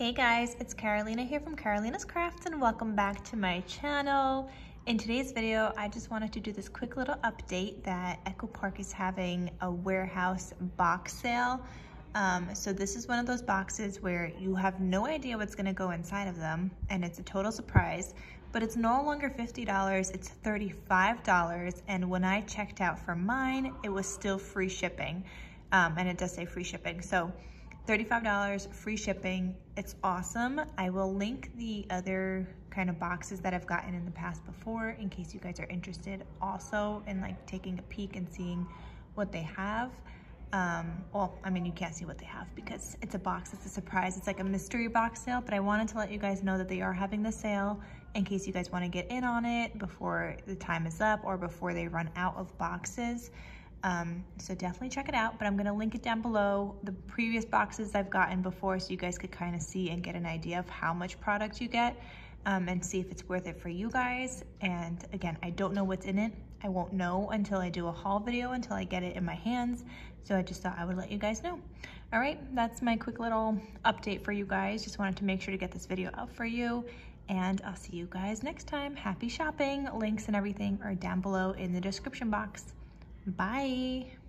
Hey guys, it's Carolina here from KarolinasKrafts and welcome back to my channel. In today's video, I just wanted to do this quick little update that Echo Park is having a warehouse box sale. So this is one of those boxes where you have no idea what's gonna go inside of them and it's a total surprise, but it's no longer $50, it's $35. And when I checked out for mine, it was still free shipping. And it does say free shipping. So $35, free shipping, it's awesome. I will link the other kind of boxes that I've gotten in the past before in case you guys are interested also in like taking a peek and seeing what they have. Well, I mean, you can't see what they have because it's a box, it's a surprise. It's like a mystery box sale, but I wanted to let you guys know that they are having the sale in case you guys want to get in on it before the time is up or before they run out of boxes. So definitely check it out, but I'm gonna link it down below, the previous boxes I've gotten before so you guys could kind of see and get an idea of how much product you get and see if it's worth it for you guys. And again, I don't know what's in it. I won't know until I do a haul video, until I get it in my hands. So I just thought I would let you guys know. All right, that's my quick little update for you guys. Just wanted to make sure to get this video out for you. And I'll see you guys next time. Happy shopping. Links and everything are down below in the description box. Bye.